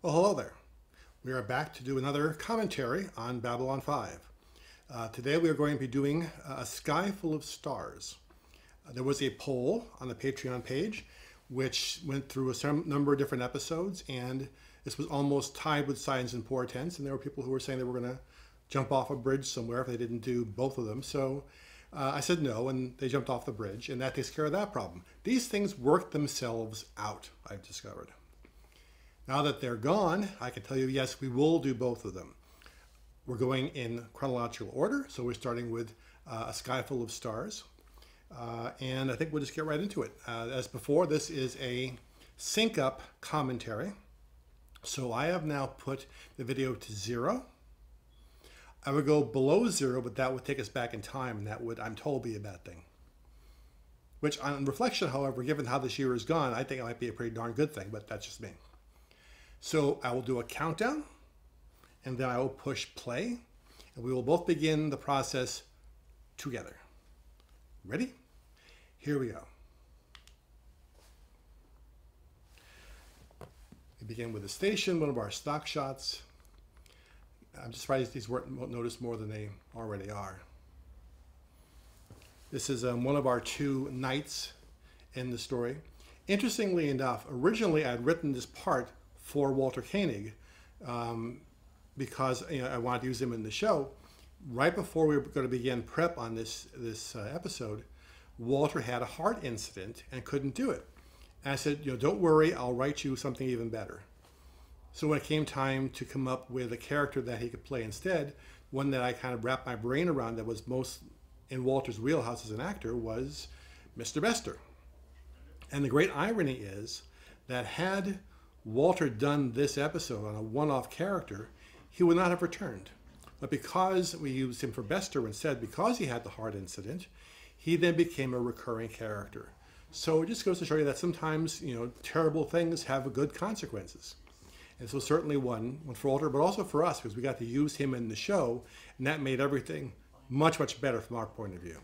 Well, hello there. We are back to do another commentary on Babylon 5. Today we are going to be doing A Sky Full of Stars. There was a poll on the Patreon page which went through a number of different episodes, and this was almost tied with Signs and Portents, and there were people who were saying they were going to jump off a bridge somewhere if they didn't do both of them. So I said no, and they jumped off the bridge, and that takes care of that problem. These things work themselves out, I've discovered. Now that they're gone, I can tell you, yes, we will do both of them. We're going in chronological order, so we're starting with A Sky Full of Stars. And I think we'll just get right into it. As before, this is a sync-up commentary. So I have now put the video to 0. I would go below 0, but that would take us back in time, and that would, I'm told, be a bad thing. Which, on reflection, however, given how this year has gone, I think it might be a pretty darn good thing, but that's just me. So I will do a countdown, and then I will push play, and we will both begin the process together. Ready? Here we go. We begin with the station, one of our stock shots. I'm just surprised these won't notice more than they already are. This is one of our 2 knights in the story. Interestingly enough, originally I had written this part for Walter Koenig because I wanted to use him in the show. Right before we were going to begin prep on this episode, Walter had a heart incident and couldn't do it. And I said, don't worry, I'll write you something even better. So when it came time to come up with a character that he could play instead, one that I kind of wrapped my brain around that was most in Walter's wheelhouse as an actor was Mr. Bester. And the great irony is that had Walter done this episode on a one-off character, he would not have returned. But because we used him for Bester instead, because he had the heart incident, he then became a recurring character. So it just goes to show you that sometimes, terrible things have good consequences. And so certainly one for Walter, but also for us, because we got to use him in the show, and that made everything much, much better from our point of view.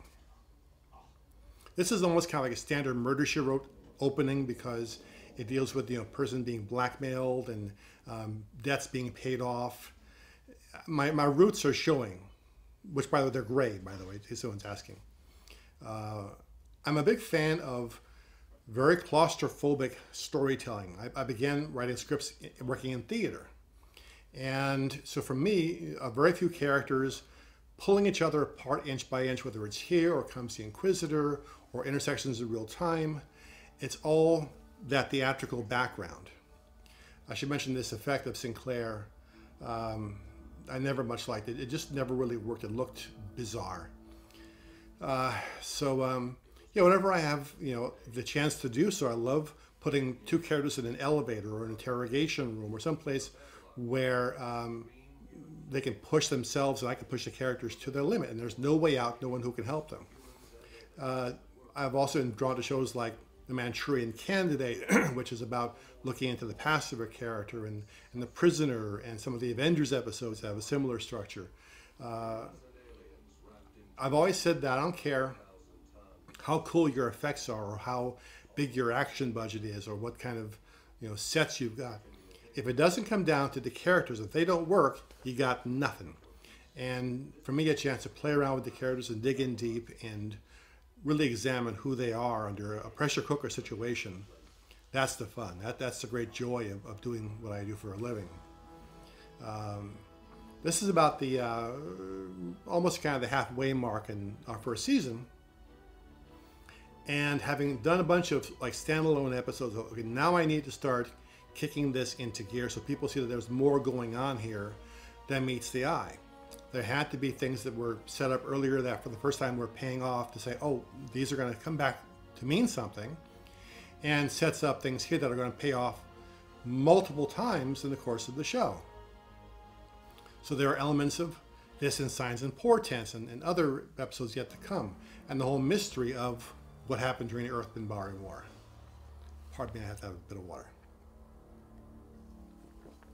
This is almost kind of like a standard Murder, She Wrote opening, because it deals with a person being blackmailed and debts being paid off. My roots are showing, which by the way, they're gray, by the way, if someone's asking. I'm a big fan of very claustrophobic storytelling. I began writing scripts working in theater. And so for me, very few characters pulling each other apart inch by inch, whether it's here or comes the Inquisitor or intersections of real time. It's all that theatrical background. I should mention this effect of Sinclair. I never much liked it. It just never really worked. It looked bizarre. Whenever I have the chance to do so, I love putting 2 characters in an elevator or an interrogation room or someplace where they can push themselves and I can push the characters to their limit, and there's no way out, no one who can help them. I've also been drawn to shows like The Manchurian Candidate, which is about looking into the past of a character, and The Prisoner, and some of the Avengers episodes that have a similar structure. I've always said that I don't care how cool your effects are or how big your action budget is or what kind of sets you've got. If it doesn't come down to the characters, if they don't work, you got nothing. And for me, a chance to play around with the characters and dig in deep and really examine who they are under a pressure cooker situation, that's the fun. That's the great joy of doing what I do for a living. This is about the almost kind of the halfway mark in our first season. And having done a bunch of like standalone episodes, okay, now I need to start kicking this into gear so people see that there's more going on here than meets the eye. There had to be things that were set up earlier that for the first time were paying off to say, oh, these are going to come back to mean something, and sets up things here that are going to pay off multiple times in the course of the show. So there are elements of this in Signs and Portents and other episodes yet to come, and the whole mystery of what happened during the Earth-Minbari War. Pardon me, I have to have a bit of water.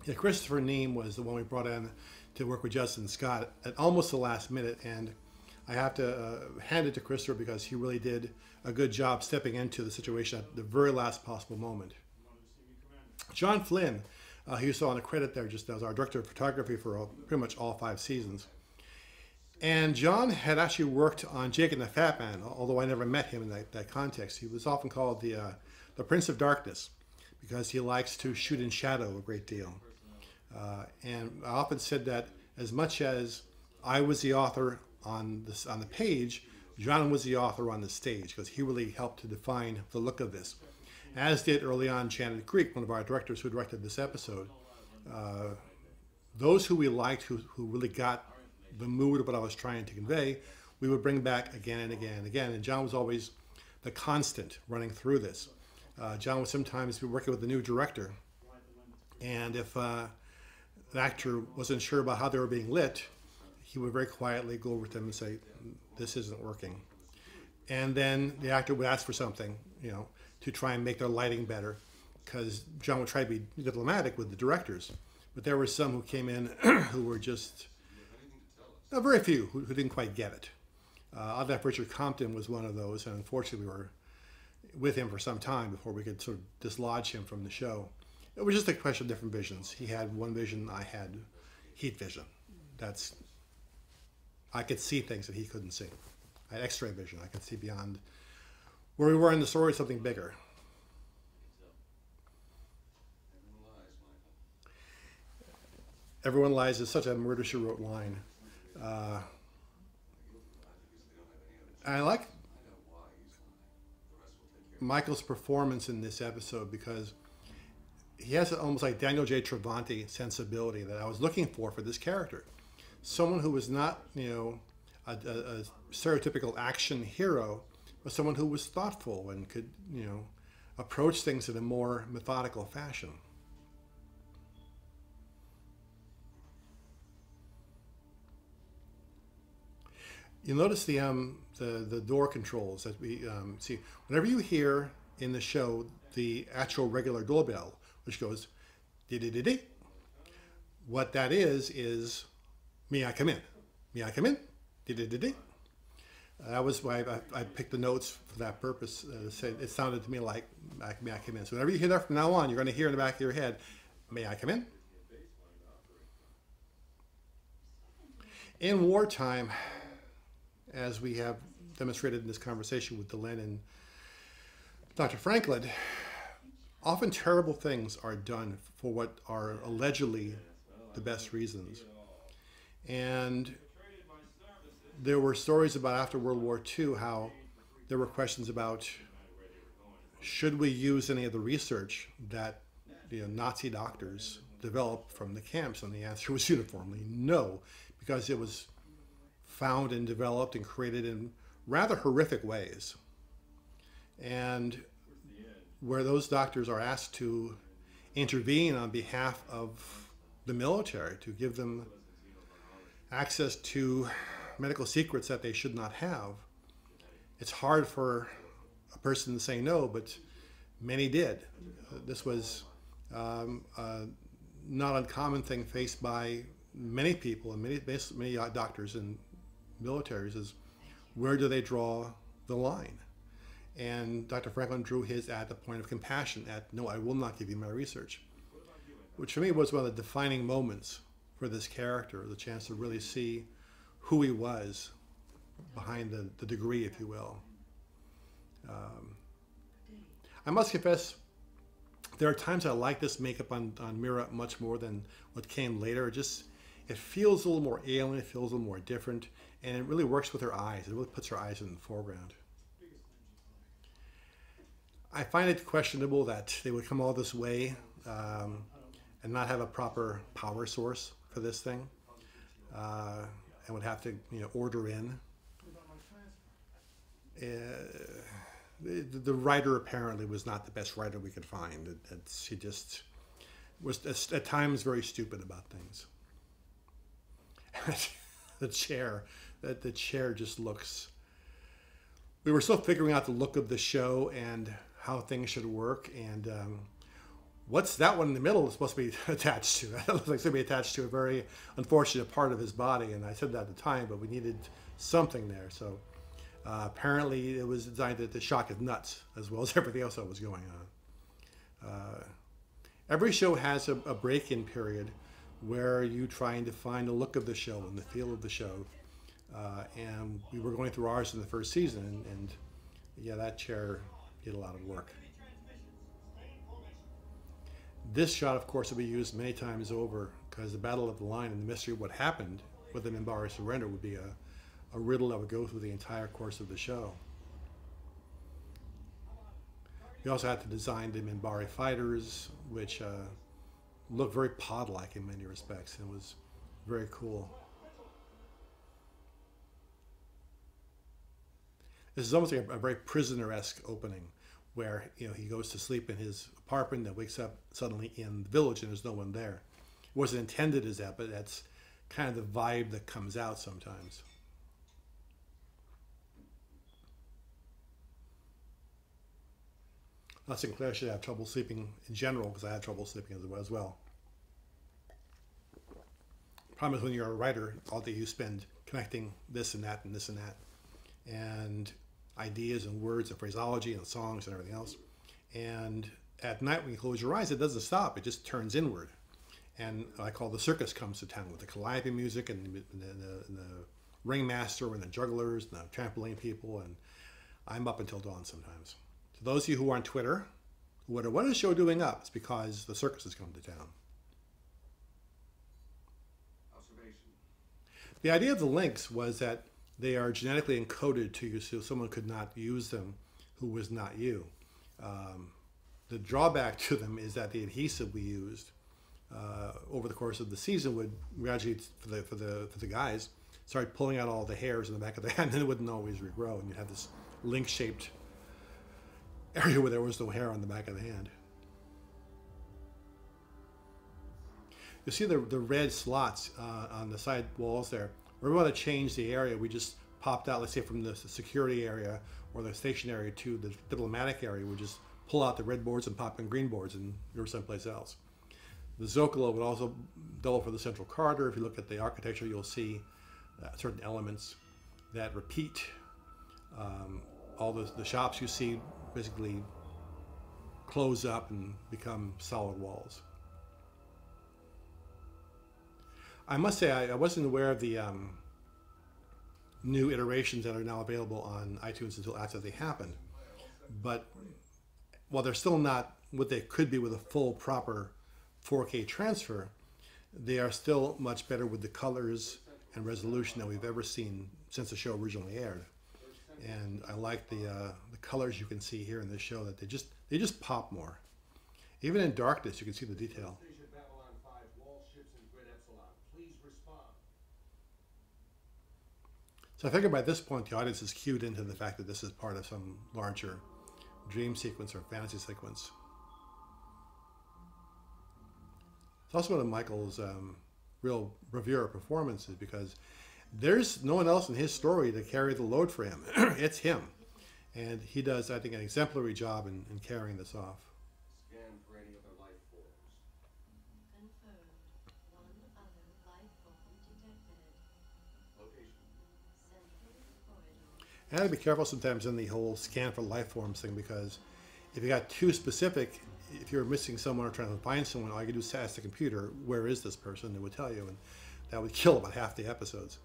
Yeah, Christopher Neame was the one we brought in to work with Justin Scott at almost the last minute, and I have to hand it to Christopher because he really did a good job stepping into the situation at the very last possible moment. John Flynn He was on the credit there just as our director of photography for pretty much all 5 seasons. And John had actually worked on Jake and the Fat Man, although I never met him in that context. He was often called the Prince of Darkness because he likes to shoot in shadow a great deal. And I often said that as much as I was the author on the page, John was the author on the stage because he really helped to define the look of this. As did early on Janet Greek, one of our directors who directed this episode. Those who we liked, who really got the mood of what I was trying to convey, we would bring back again and again and again. And John was always the constant running through this. John would sometimes be working with a new director, and if the actor wasn't sure about how they were being lit, he would very quietly go over to them and say, "This isn't working." And then the actor would ask for something, to try and make their lighting better, because John would try to be diplomatic with the directors. But there were some who came in who were just, very few who didn't quite get it. Oddly enough, Richard Compton was one of those, and unfortunately we were with him for some time before we could sort of dislodge him from the show. It was just a question of different visions. He had one vision, I had heat vision. I could see things that he couldn't see. I had X-ray vision. I could see beyond where we were in the story, something bigger. Everyone lies is such a Murder, She Wrote line. I like Michael's performance in this episode because he has almost like Daniel J. Travanti sensibility that I was looking for this character. Someone who was not, a stereotypical action hero, but someone who was thoughtful and could, approach things in a more methodical fashion. You'll notice the door controls that we see. Whenever you hear in the show the actual regular doorbell, which goes dee-dee-dee-dee, what that is, "May I come in? May I come in? Dee-dee-dee-dee." That was why I picked the notes for that purpose. It sounded to me like, "May I come in?" So whenever you hear that from now on, you're going to hear in the back of your head, "May I come in?" In wartime, as we have demonstrated in this conversation with Delenn and Dr. Franklin, often terrible things are done for what are allegedly the best reasons. And there were stories about after World War II how there were questions about should we use any of the research that Nazi doctors developed from the camps, and the answer was uniformly no, because it was found and developed and created in rather horrific ways. And where those doctors are asked to intervene on behalf of the military, to give them access to medical secrets that they should not have, it's hard for a person to say no, but many did. This was a not uncommon thing faced by many people and many doctors and militaries is, where do they draw the line? And Dr. Franklin drew his at the point of compassion at, "No, I will not give you my research," which for me was one of the defining moments for this character, the chance to really see who he was behind the degree, if you will. I must confess, there are times I like this makeup on Mira much more than what came later. It feels a little more alien, it feels a little more different, and it really works with her eyes. It really puts her eyes in the foreground. I find it questionable that they would come all this way and not have a proper power source for this thing, and would have to order in. The writer apparently was not the best writer we could find. She just was at times very stupid about things. The chair just looks. We were still figuring out the look of the show and how things should work, and what's that one in the middle is supposed to be attached to? It looks like it's going to be attached to a very unfortunate part of his body, and I said that at the time, but we needed something there. So apparently it was designed to shock his nuts as well as everything else that was going on. Every show has a break-in period where you trying to find the look of the show and the feel of the show. And we were going through ours in the first season, and yeah, that chair did a lot of work. This shot, of course, will be used many times over because the Battle of the Line and the mystery of what happened with the Minbari surrender would be a riddle that would go through the entire course of the show. We also had to design the Minbari fighters, which look very pod-like in many respects, and was very cool. This is almost like a very prisoner-esque opening, where he goes to sleep in his apartment and wakes up suddenly in the village and there's no one there. It wasn't intended as that, but that's kind of the vibe that comes out sometimes. I think Claire should have trouble sleeping in general because I had trouble sleeping as well. The problem is when you're a writer, all that you spend connecting this and that and this and that, and ideas and words and phraseology and songs and everything else. And at night when you close your eyes, it doesn't stop. It just turns inward. And I call the circus comes to town with the calliope music and the ringmaster and the jugglers and the trampoline people. And I'm up until dawn sometimes. To those of you who are on Twitter, who wonder, what is the show doing up? It's because the circus has come to town. Observation. The idea of the links was that they are genetically encoded to you so someone could not use them who was not you. The drawback to them is that the adhesive we used over the course of the season would gradually, for the guys, start pulling out all the hairs in the back of the hand, and it wouldn't always regrow, and you'd have this link-shaped area where there was no hair on the back of the hand. You see the red slots on the side walls there. Where we want to change the area, we just popped out, let's say from the security area or the station area to the diplomatic area, we just pull out the red boards and pop in green boards and you're someplace else. The Zocalo would also double for the central corridor. If you look at the architecture, you'll see certain elements that repeat. All the shops you see basically close up and become solid walls. I must say I wasn't aware of the new iterations that are now available on iTunes until after they happened. But while they're still not what they could be with a full proper 4K transfer, they are still much better with the colors and resolution that we've ever seen since the show originally aired. And I like the colors you can see here in this show, that they just pop more. Even in darkness, you can see the detail. So I figure by this point the audience is cued into the fact that this is part of some larger dream sequence or fantasy sequence. It's also one of Michael's real bravura performances, because there's no one else in his story to carry the load for him. It's him. And he does, I think, an exemplary job in carrying this off. Scan for any other life forms. Confirmed. One other life form detected. Location. Central corridor. I had to be careful sometimes in the whole scan for life forms thing, because if you got too specific, if you're missing someone or trying to find someone, all you can do is ask the computer, where is this person? It would tell you, and that would kill about half the episodes.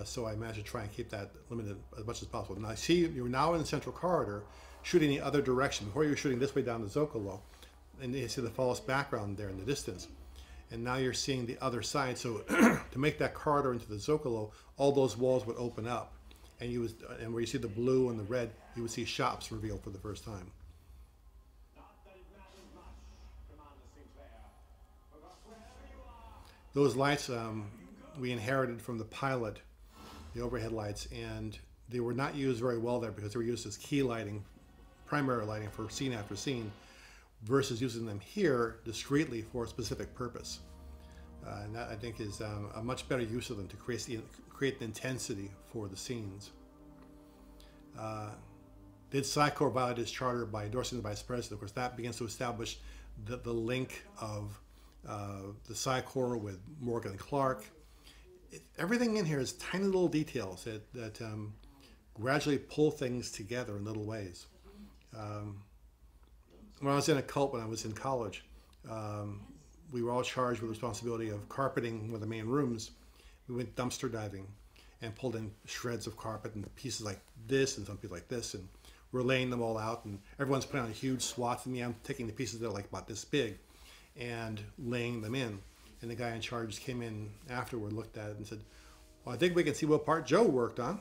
So I managed to try and keep that limited as much as possible. Now I see you're now in the central corridor, shooting the other direction. Before you were shooting this way down the Zocalo, and you see the false background there in the distance. And now you're seeing the other side. So to make that corridor into the Zocalo, all those walls would open up. And where you see the blue and the red, you would see shops revealed for the first time. Those lights we inherited from the pilot, the overhead lights, and they were not used very well there because they were used as key lighting, primary lighting for scene after scene, versus using them here discreetly for a specific purpose. And that, I think, is a much better use of them to create the intensity for the scenes. Did Psy-Corps violate his charter by endorsing the Vice President? Of course, that begins to establish the link of the Psy-Corps with Morgan and Clark. Everything in here is tiny little details that gradually pull things together in little ways. When I was in a cult when I was in college, we were all charged with the responsibility of carpeting one of the main rooms. We went dumpster diving and pulled in shreds of carpet and pieces like this and some pieces like this, and we're laying them all out, and everyone's putting on a huge swath, and I'm taking the pieces that are like about this big and laying them in. And the guy in charge came in afterward, looked at it, and said, well, I think we can see what part Joe worked on,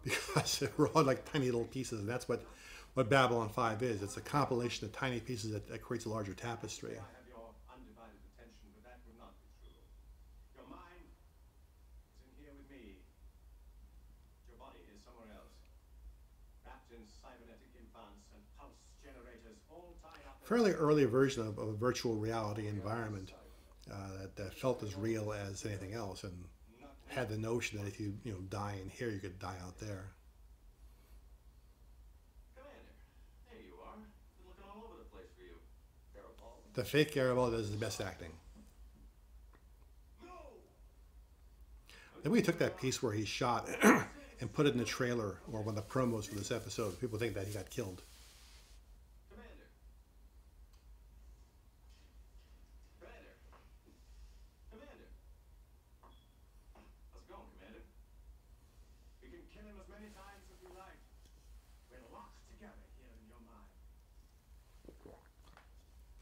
because we're all like tiny little pieces, and that's what Babylon 5 is. It's a compilation of tiny pieces that creates a larger tapestry. I have your undivided attention, but that would not be true. Your mind is in here with me. Your body is somewhere else. Wrapped in cybernetic implants and pulse generators, all tied up. Fairly early version of a virtual reality environment that felt as real as anything else, and had the notion that if you die in here, you could die out there. The fake Garibaldi does the best acting. Then we took that piece where he shot and put it in the trailer or one of the promos for this episode. People think that he got killed. Commander. Commander. Commander. How's it going, Commander? We can kill him as many times as we like. We're locked together here in your mind.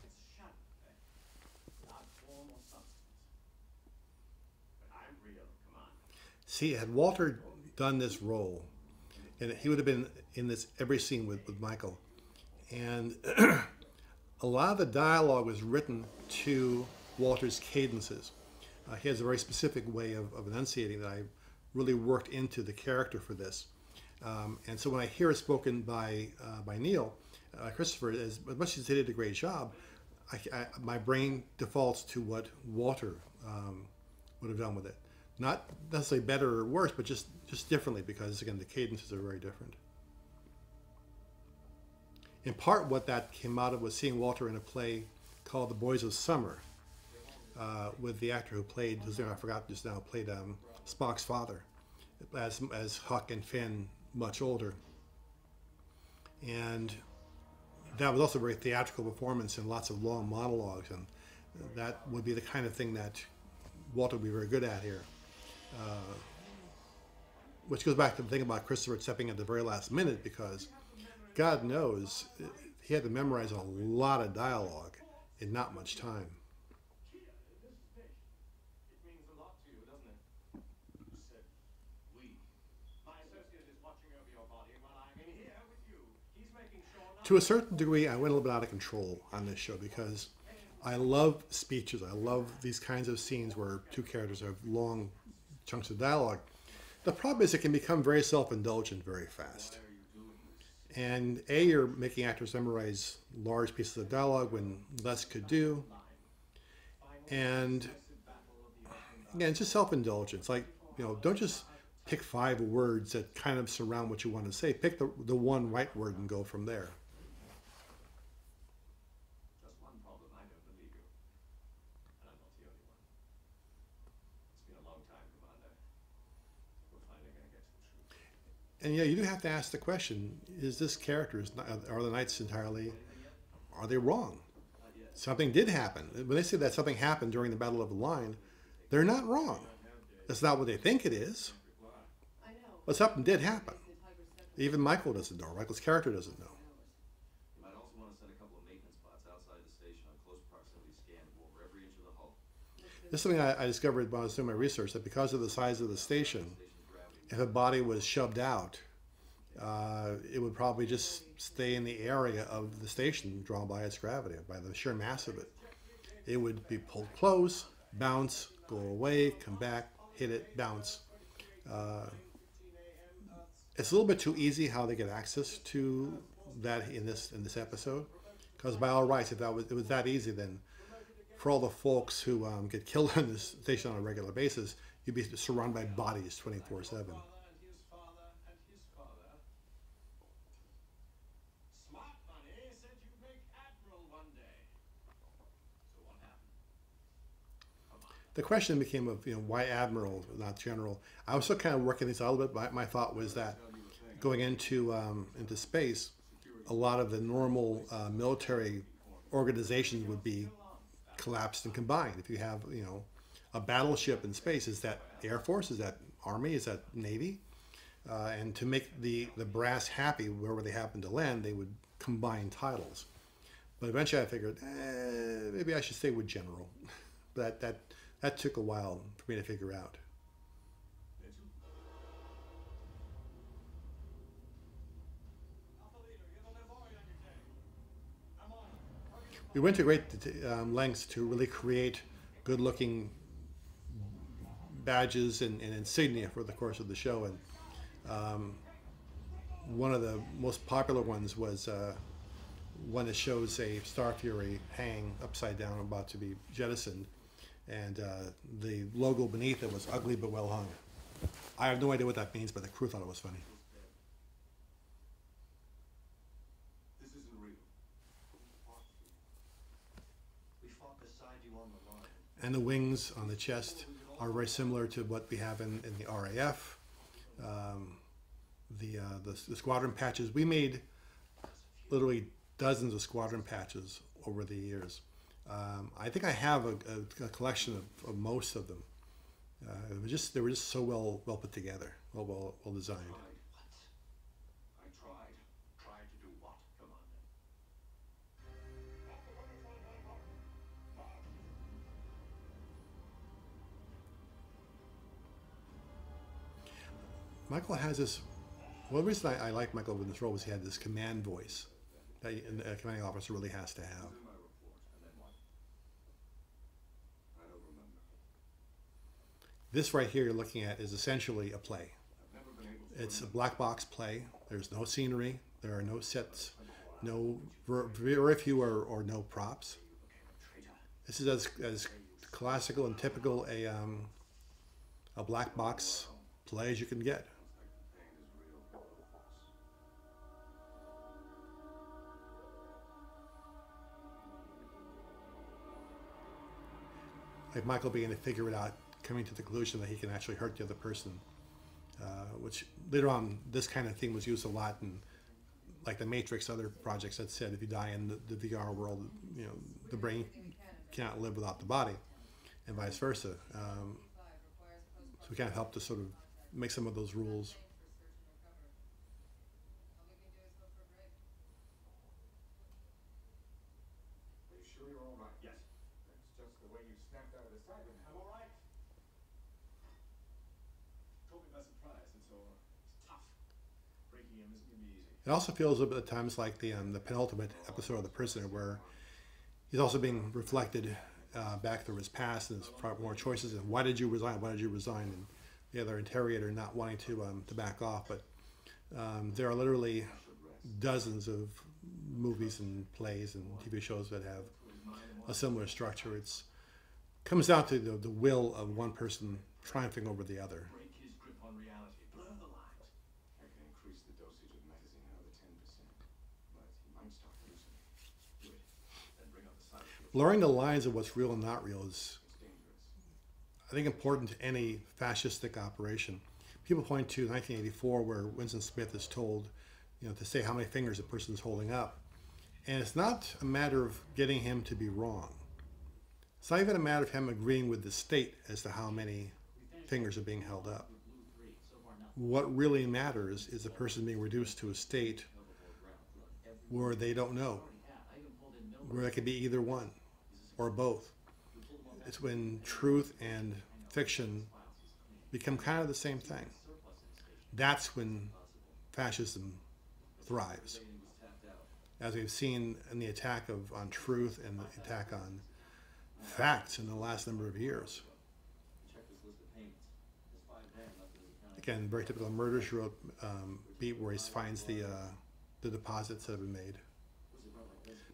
It's shadow, without form or substance. But I'm real, Commander. See, had Walter done this role, and he would have been in this every scene with Michael, and a lot of the dialogue was written to Walter's cadences. He has a very specific way of enunciating that I really worked into the character for this. And so when I hear it spoken by Neil, Christopher, as much as he did a great job, my brain defaults to what Walter would have done with it. Not necessarily better or worse, but just differently, because again, the cadences are very different. In part, what that came out of was seeing Walter in a play called The Boys of Summer, with the actor who played, whose name I forgot just now, played Spock's father, as Huck and Finn much older. And that was also a very theatrical performance and lots of long monologues, and that would be the kind of thing that Walter would be very good at here. Which goes back to the thing about Christopher stepping at the very last minute, because God knows he had to memorize a lot of dialogue in not much time. Here, in this station, it means a lot to you, doesn't it? You said we. My associate is watching over your body while I'm in here with you. He's making sure not To a certain degree, I went a little bit out of control on this show, because I love speeches. I love these kinds of scenes where two characters have long chunks of dialogue. The problem is it can become very self-indulgent very fast. And A, you're making actors memorize large pieces of dialogue when less could do. And again, it's just self-indulgence. Like, don't just pick 5 words that kind of surround what you want to say. Pick the one right word and go from there. Just one problem, I don't believe you. And I'm not the only one. It's been a long time, Commander. We're finally going to get to the truth. And yeah, you do have to ask the question, is this character, are the Knights entirely, are they wrong? Something did happen. When they say that something happened during the Battle of the Line, they're not wrong. That's not what they think it is. But something did happen. Even Michael doesn't know. Michael's character doesn't know. You might also want to set a couple of maintenance spots outside the station on close proximity scan over every inch of the hull. This is something I discovered when I was doing my research, that because of the size of the station, if a body was shoved out, it would probably just stay in the area of the station drawn by its gravity, by the sheer mass of it. It would be pulled close, bounce, go away, come back, hit it, bounce. It's a little bit too easy how they get access to that in this episode, because by all rights, if it was that easy, then for all the folks who get killed on this station on a regular basis, you'd be surrounded by bodies 24/7. Smart money said you'd make Admiral one day. So what happened? The question became of why Admiral, not General. I was still kind of working these out a little bit. My thought was that going into space, a lot of the normal military organizations would be collapsed and combined. If you have, you know, a battleship in space, is that Air Force? Is that Army? Is that Navy? And to make the brass happy wherever they happen to land, they would combine titles. But eventually I figured, maybe I should stay with General. That took a while for me to figure out. We went to great lengths to really create good-looking badges and insignia for the course of the show, and one of the most popular ones was one that shows a Star Fury hang upside down, about to be jettisoned, and the logo beneath it was ugly but well hung. I have no idea what that means, but the crew thought it was funny. This isn't real. We fought beside you on the line. And the wings on the chest are very similar to what we have in the RAF. The Squadron Patches, we made literally dozens of Squadron Patches over the years. I think I have a collection of most of them. They were just so well put together, well designed. I tried. Tried to do what, Commander? Michael has this. Well, the reason I like Michael in this role was he had this command voice that a commanding officer really has to have. In my report, and then what? I don't remember. This right here you're looking at is essentially a play. I've never been able to. It's a black box play. There's no scenery. There are no sets. No, very few or no props. This is as classical and typical a black box play as you can get. Like Michael being to figure it out, coming to the conclusion that he can actually hurt the other person, which later on this kind of thing was used a lot in, like the Matrix, other projects that said if you die in the VR world, you know, the brain cannot live without the body, and vice versa. So we kind of help to sort of make some of those rules. Are you sure you're all right? Yes. That's just the way you snapped out of the siren. I'm all right. Caught me by surprise, and so it's tough. Breaking him isn't going to be easy. It also feels a bit at times like the penultimate episode of The Prisoner, where he's also being reflected back through his past, and there's probably more choices. And why did you resign? Why did you resign? And the other interrogator not wanting to back off. But there are literally dozens of movies and plays and TV shows that have a similar structure. It's comes down to the will of one person triumphing over the other. Break his grip on reality. Blur the lines. I can increase the dosage of medicine another 10%, but he might start hallucinating. Do it. Then bring up the side effects. Blurring the lines of what's real and not real is, It's dangerous. I think, important to any fascistic operation. People point to 1984, where Winston Smith is told, you know, to say how many fingers a person is holding up, and it's not a matter of getting him to be wrong. It's not even a matter of him agreeing with the state as to how many fingers are being held up. What really matters is the person being reduced to a state where they don't know, where it could be either one or both. It's when truth and fiction become kind of the same thing. That's when fascism thrives. As we've seen in the attack on truth and the attack on facts in the last number of years. Again, very typical murder she wrote beat where he finds the deposits that have been made.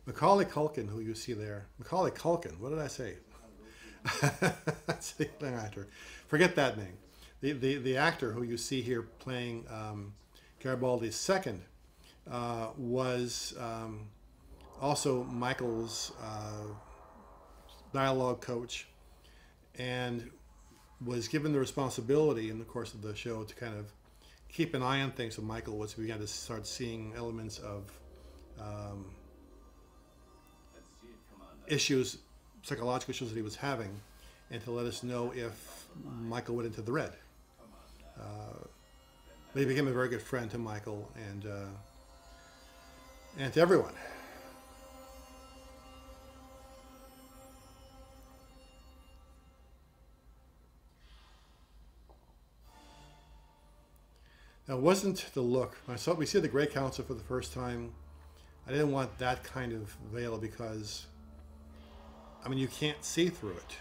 Macaulay Culkin, who you see there. Macaulay Culkin, what did I say? That's the actor. Forget that name. The actor who you see here playing Garibaldi's second was also Michael's dialogue coach, and was given the responsibility in the course of the show to kind of keep an eye on things. So Michael was began to start seeing elements of Let's see it issues, psychological issues that he was having, and to let us know if Michael went into the red. But he became a very good friend to Michael and to everyone. Now, it wasn't the look. When we see the Grey Council for the first time, I didn't want that kind of veil because, I mean, you can't see through it.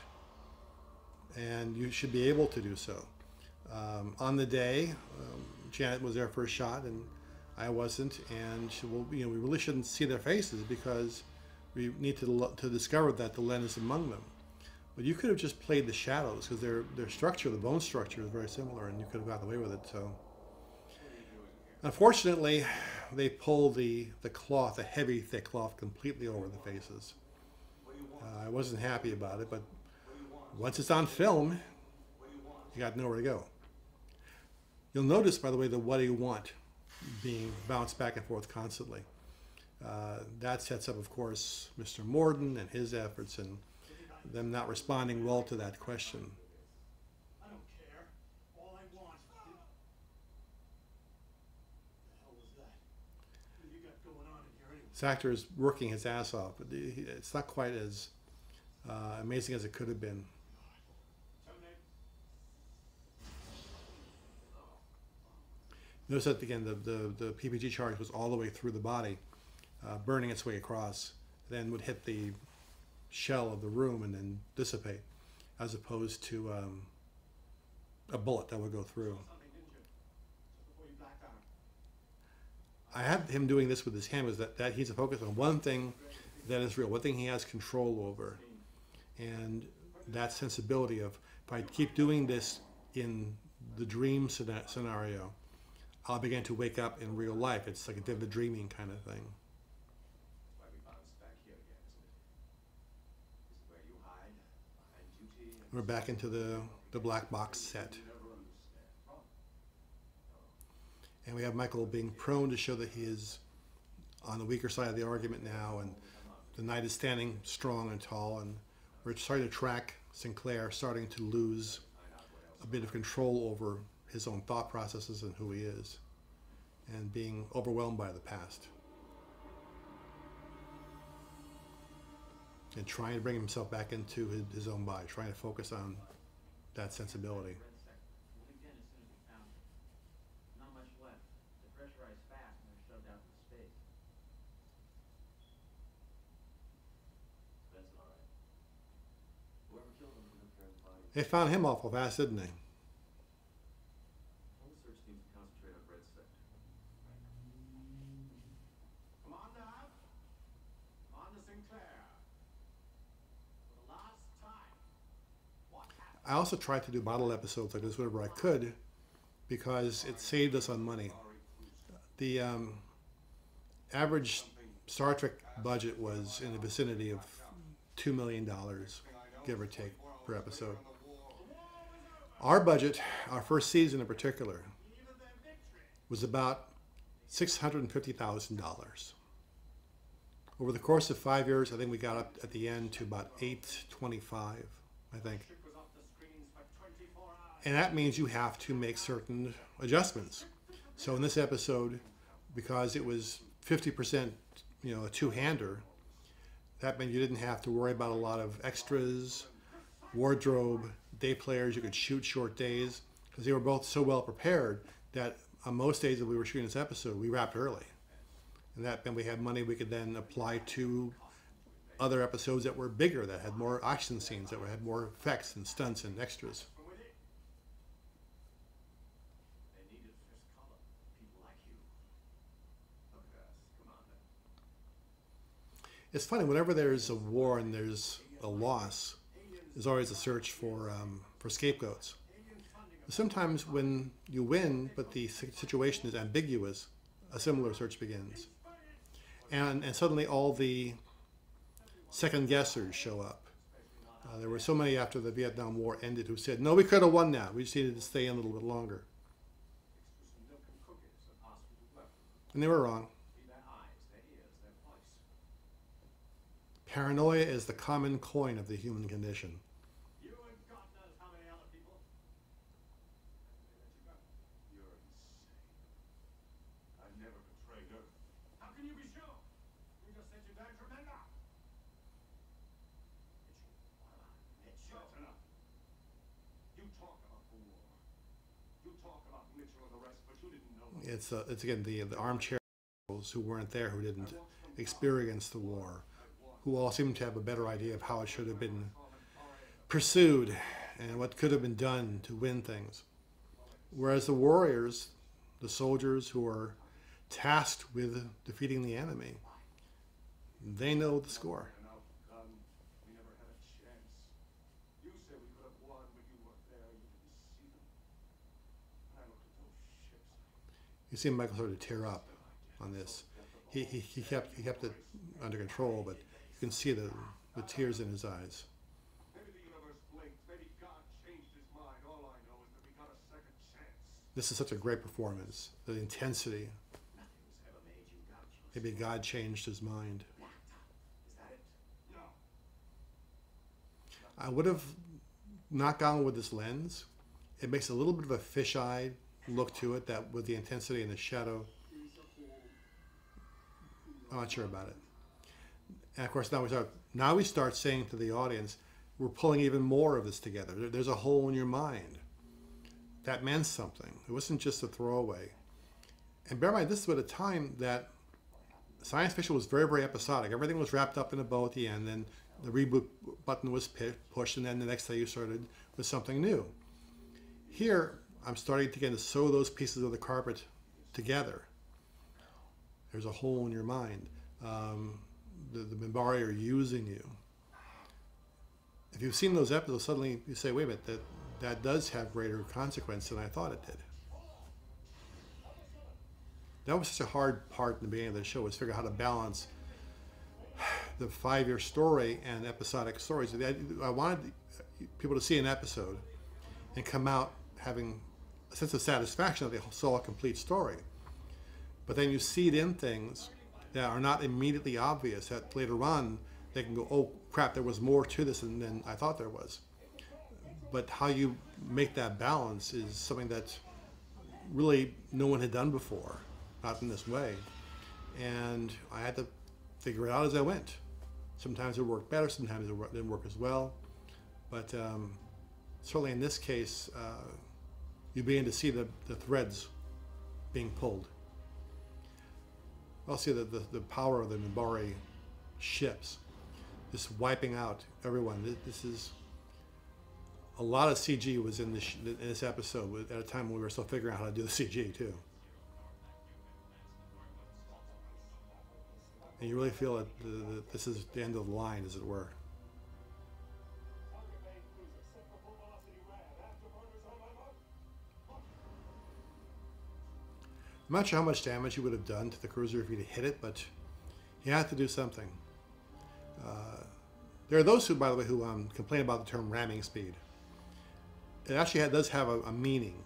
And you should be able to do so. On the day, Janet was there for a shot, and I wasn't. And we really shouldn't see their faces because we need to discover that the Len is among them. But you could have just played the shadows because their structure, the bone structure, is very similar, and you could have gotten away with it. So, unfortunately, they pull the cloth, the heavy, thick cloth, completely over the faces. I wasn't happy about it, but once it's on film, you got nowhere to go. You'll notice, by the way, the "what do you want" being bounced back and forth constantly. That sets up, of course, Mr. Morden and his efforts and them not responding well to that question. I don't care. All I want. What the hell was that? What you got going on in here anyway? This actor is working his ass off, but it's not quite as amazing as it could have been. Notice that, again, the PPG charge was all the way through the body, burning its way across, then would hit the shell of the room and then dissipate, as opposed to a bullet that would go through. I have him doing this with his hand, was that he's focused on one thing that is real, one thing he has control over. And that sensibility of, if I keep doing this in the dream scenario, I'll begin to wake up in real life. It's like a vivid dreaming kind of thing. Why we bounced back here again, isn't it? This is where you hide behind duty and We're back into the black box set. you never understand. Oh. And we have Michael being prone to show that he is on the weaker side of the argument now, and the knight is standing strong and tall, and we're starting to track Sinclair starting to lose a bit of control over his own thought processes and who he is, and being overwhelmed by the past. And trying to bring himself back into his own body, trying to focus on that sensibility. We'll begin as soon as we found it. Not much left. They're pressurized fast and they're shoved out into space. That's all right. Whoever killed him couldn't turn his body. They found him awful fast, didn't they? All the search teams concentrate on Red Sector. Come on now. Come on to Sinclair. For the last time. What happened? I also tried to do bottle episodes like this whenever I could, because it saved us on money. The average Star Trek budget was in the vicinity of $2 million, give or take, per episode. Our budget, our first season in particular, was about $650,000. Over the course of 5 years, I think we got up at the end to about $825, I think. Ship was off the screens for 24 hours. And that means you have to make certain adjustments. So in this episode, because it was 50%, a two-hander, that meant you didn't have to worry about a lot of extras, wardrobe, day players. You could shoot short days because they were both so well prepared that on most days that we were shooting this episode, we wrapped early. And that meant we had money we could then apply to other episodes that were bigger, that had more action scenes, that had more effects and stunts and extras. They needed first color. People like you. Look at us. Come on then. It's funny, whenever there's a war and there's a loss, there's always a search for scapegoats. Sometimes when you win, but the situation is ambiguous, a similar search begins. And suddenly all the second guessers show up. There were so many after the Vietnam War ended who said, no, we could have won that. We just needed to stay in a little bit longer. Some milk and cookies and hospital weapons. And they were wrong. Be their eyes, their ears, their voice. Paranoia is the common coin of the human condition. You and God knows how many other people. You're insane. I've never betrayed her. How can you be sure? You just said you don't remember. Mitchell. That's enough. You talk about the war. You talk about Mitchell and the rest, but you didn't know. It's again the armchair who weren't there, who didn't experience the war, who all seem to have a better idea of how it should have been pursued and what could have been done to win things. Whereas the warriors, the soldiers who are tasked with defeating the enemy, they know the score. We never had a chance. You said we could have won, but you weren't there. You didn't see them. I looked at those ships. You see Michael sort of tear up on this. He kept it under control, but you can see the tears in his eyes. Maybe the universe blinked. Maybe God changed his mind. All I know is that we got a second chance. This is such a great performance. The intensity. Nothing's ever made you God. Maybe God changed his mind. Is that it? No. I would have not gone with this lens. It makes a little bit of a fisheye look to it, that with the intensity and the shadow. I'm not sure about it. And of course, now we start saying to the audience, we're pulling even more of this together. There's a hole in your mind. That meant something. It wasn't just a throwaway. And bear in mind, this was at a time that science fiction was very, very episodic. Everything was wrapped up in a bow at the end, then the reboot button was pushed, and then the next day you started with something new. Here, I'm starting to sew those pieces of the carpet together. There's a hole in your mind. The Minbari are using you. If you've seen those episodes, suddenly you say, wait a minute, that does have greater consequence than I thought it did. That was such a hard part in the beginning of the show, was figure out how to balance the 5-year story and episodic stories. I wanted people to see an episode and come out having a sense of satisfaction that they saw a complete story. But then you seed in things that are not immediately obvious, that later on they can go, oh crap, there was more to this than I thought there was. But how you make that balance is something that really no one had done before, not in this way. And I had to figure it out as I went. Sometimes it worked better, sometimes it didn't work as well. But certainly in this case, you begin to see the threads being pulled. I'll see the power of the Minbari ships, just wiping out everyone. This is a lot of CG was in this episode at a time when we were still figuring out how to do the CG too. And you really feel that this is the end of the line, as it were. I'm not sure how much damage he would have done to the cruiser if he'd hit it, but he had to do something. There are those who, by the way, who complain about the term ramming speed. It actually does have a meaning,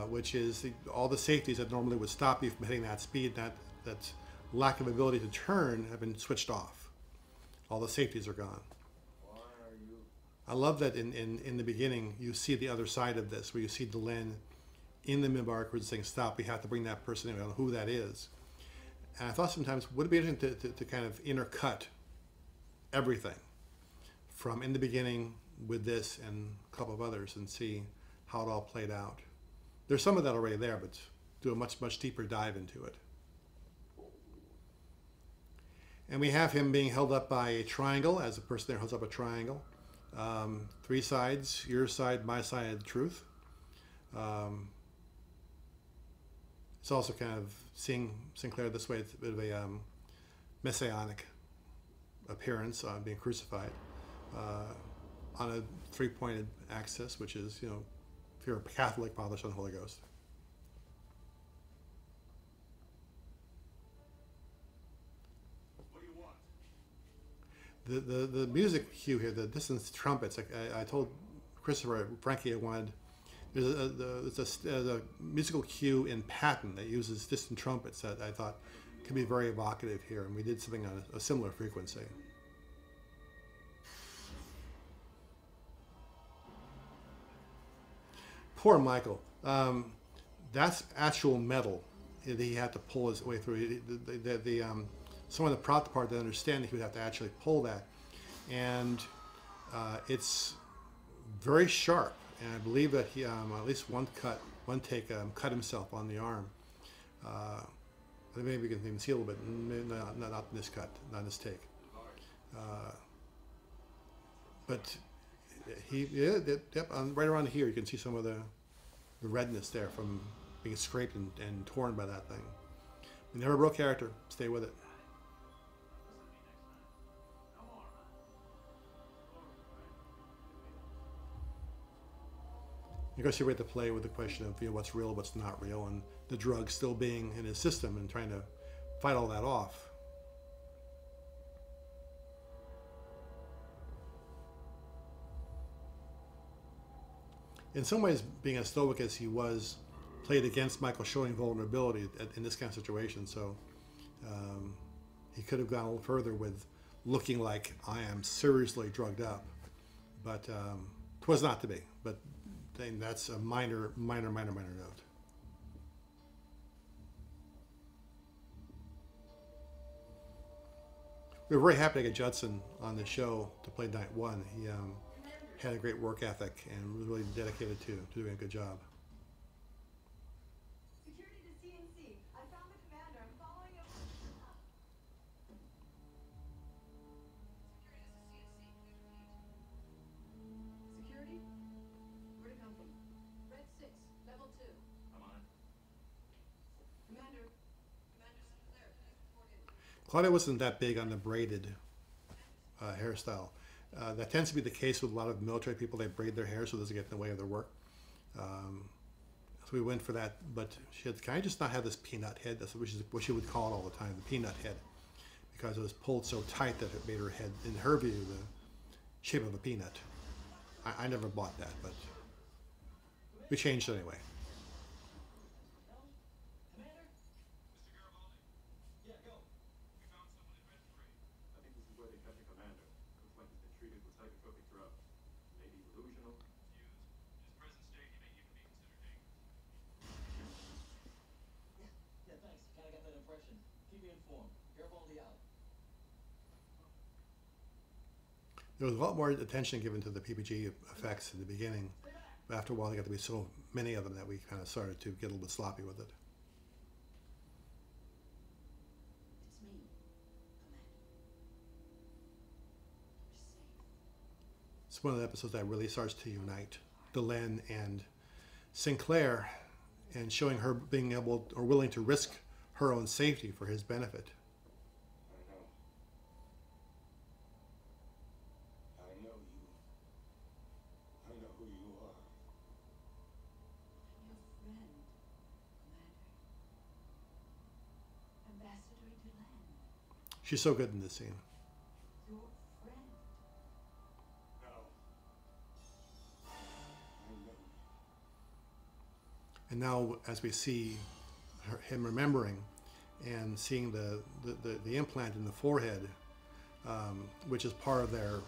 which is all the safeties that normally would stop you from hitting that speed, that lack of ability to turn, have been switched off. All the safeties are gone. I love that in the beginning you see the other side of this, where you see Delenn in the Minbari cruiser saying, stop, we have to bring that person in, I don't know who that is. And I thought sometimes, would it be interesting to kind of intercut everything from in the beginning with this and a couple of others and see how it all played out. There's some of that already there, but do a much, much deeper dive into it. And we have him being held up by a triangle, as a person there holds up a triangle. 3 sides, your side, my side of the truth. It's also kind of seeing Sinclair this way, it's a bit of a messianic appearance, being crucified on a 3-pointed axis, which is, if you're a Catholic, Father, Son, Holy Ghost. What do you want? The music cue here, the distance trumpets, I told Christopher, Frankie, I wanted, there's a musical cue in Patton that uses distant trumpets that I thought can be very evocative here, and we did something on a similar frequency. Poor Michael. That's actual metal that he had to pull his way through. Someone that brought the part to understand that he would have to actually pull that, and it's very sharp. And I believe that he, at least one take, cut himself on the arm. Maybe we can even see a little bit. No, not in this cut, not in this take. But right around here, you can see some of the redness there from being scraped and torn by that thing. We never broke character. Stay with it. Of course, you have to play with the question of what's real, what's not real, and the drug still being in his system and trying to fight all that off. In some ways, being as stoic as he was, played against Michael showing vulnerability in this kind of situation. So he could have gone a little further with looking like I am seriously drugged up, but it was not to be. But that's a minor note. We were very happy to get Judson on the show to play Night One. He had a great work ethic and was really dedicated to doing a good job. Security to CNC. I found the commander. I'm following him. Security? Where'd it come from? Red 6, level 2. I'm on it. Commander. Commander's under there. Report in. Claudia wasn't that big on the braided hairstyle. That tends to be the case with a lot of military people. They braid their hair so it doesn't get in the way of their work. So we went for that, but she had kind of just not have this peanut head. That's what she would call it all the time, the peanut head, because it was pulled so tight that it made her head, in her view, the shape of a peanut. I never bought that, but we changed it anyway. There was a lot more attention given to the PPG effects in the beginning, but after a while there got to be so many of them that we kind of started to get a little bit sloppy with it. It's me, Commander. We're safe. It's one of the episodes that really starts to unite Delenn and Sinclair, and showing her being able or willing to risk her own safety for his benefit. She's so good in this scene. Your friend. And now, as we see him remembering and seeing the implant in the forehead, which is part of their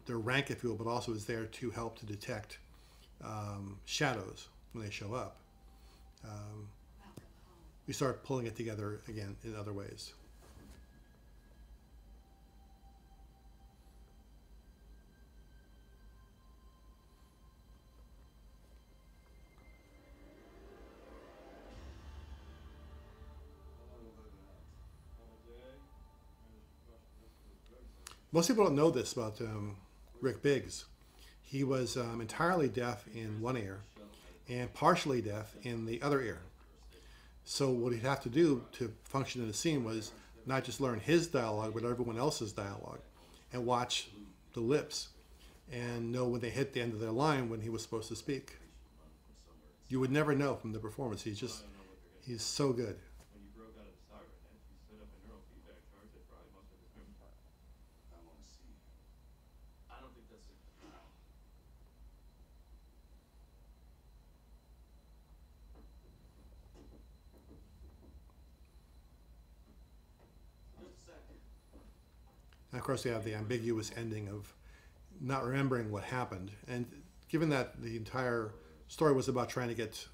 rank, if you will, but also is there to help to detect shadows when they show up. We start pulling it together again in other ways. Most people don't know this about Rick Biggs. He was entirely deaf in one ear and partially deaf in the other ear. So what he'd have to do to function in the scene was not just learn his dialogue, but everyone else's dialogue, and watch the lips and know when they hit the end of their line when he was supposed to speak. You would never know from the performance. He's so good. When you broke out of the cyber net, you set up a neurofeedback charge that fried most of his memory. I want to see. I don't think that's it. And of course, we have the ambiguous ending of not remembering what happened. And given that the entire story was about trying to get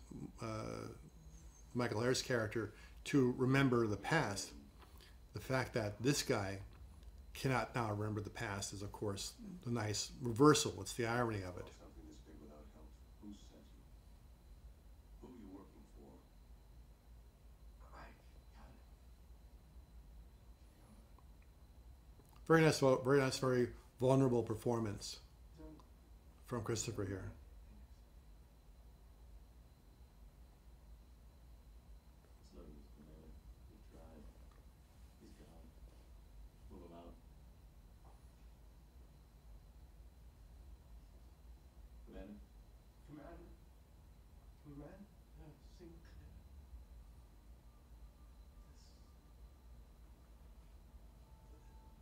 Michael Ayer's character to remember the past, the fact that this guy cannot now remember the past is, of course, the nice reversal. It's the irony of it. Something this big without help. Who sent you? Who are you working for? I got it. Very nice, very vulnerable performance from Christopher here. It's no use, Commander. We tried. He's gone. Move him out. Commander? Commander? Commander Sinclair.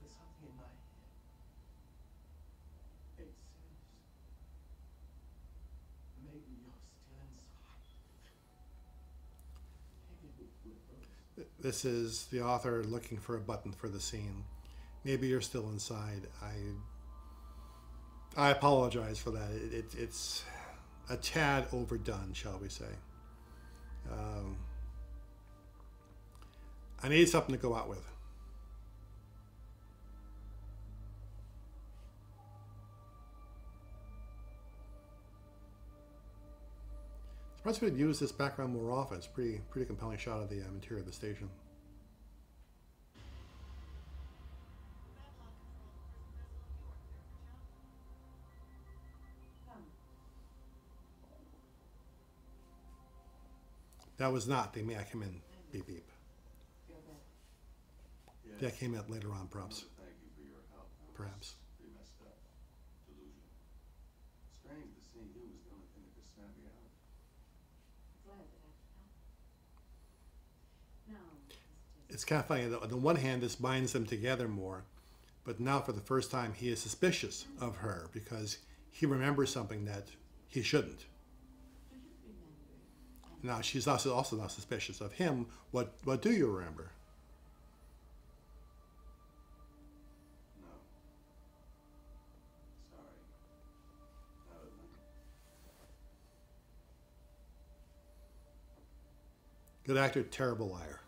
There's something in my head. It says maybe you're still inside. Maybe we're close. This is the author looking for a button for the scene. Maybe you're still inside. I apologize for that. It's a tad overdone, shall we say. I need something to go out with. Surprised we could use this background more often. It's pretty compelling shot of the interior of the station. That was not the may I come in beep beep. Yes. That came out later on, perhaps. Thank you for your help. That was Perhaps. pretty messed up. Delusional. Strange that seeing you was the only thing that could snap me out. Glad that I could help. Now, It's kind of funny. On the one hand, this binds them together more, but now for the first time, he is suspicious of her because he remembers something that he shouldn't. do you remember? Now she's also not suspicious of him. What do you remember? No. Sorry. Not a thing. Good actor, terrible liar.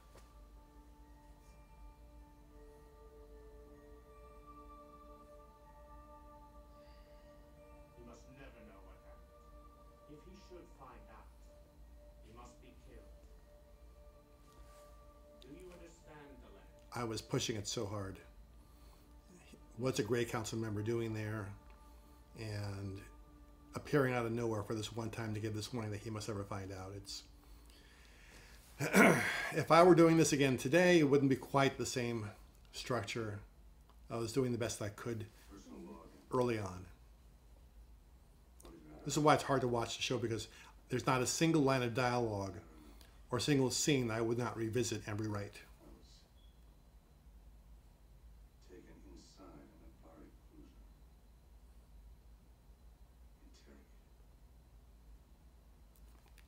He must never know what happened. If he should find out, he must be killed. Do you understand, Delaney? I was pushing it so hard. What's a Grey Council member doing there? And appearing out of nowhere for this one time to give this warning that he must never find out. It's if I were doing this again today, it wouldn't be quite the same structure. I was doing the best I could Personal login. early on. What is that? This is why it's hard to watch the show, because there's not a single line of dialogue or a single scene that I would not revisit and rewrite. I was taken inside an Minbari cruiser. Interrogated.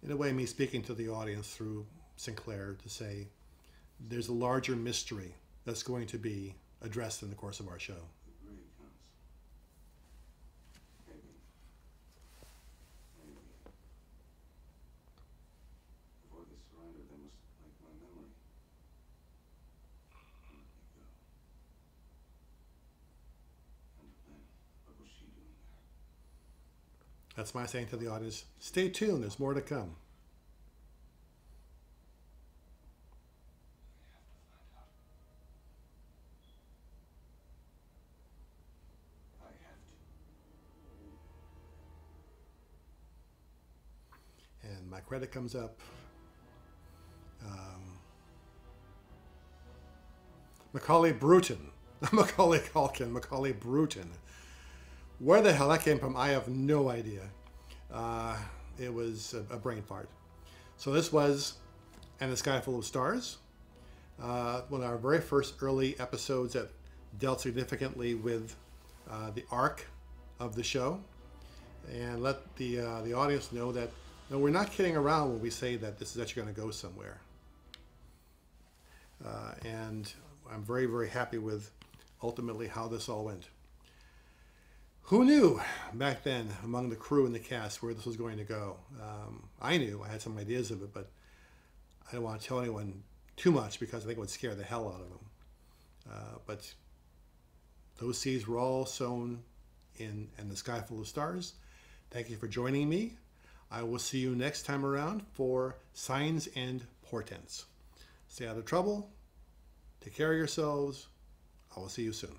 In a way, me speaking to the audience through Sinclair to say there's a larger mystery that's going to be addressed in the course of our show. The Grey Council. Maybe. Before they surrendered, they must have liked my memory. And let me go. And then, what was she doing there? That's my saying to the audience, stay tuned, there's more to come. I have to. And my credit comes up. Macaulay Bruton. Macaulay Culkin. Macaulay Bruton. Where the hell that came from, I have no idea. It was a brain fart. So this was And the Sky Full of Stars. One of our very first early episodes that dealt significantly with the arc of the show. And let the audience know that no, we're not kidding around when we say that this is actually going to go somewhere. And I'm very, very happy with ultimately how this all went. Who knew back then among the crew and the cast where this was going to go? I knew. I had some ideas of it, but I don't want to tell anyone too much because I think it would scare the hell out of them. But those seeds were all sown in the sky full of stars. Thank you for joining me. I will see you next time around for Signs and Portents. Stay out of trouble. Take care of yourselves. I will see you soon.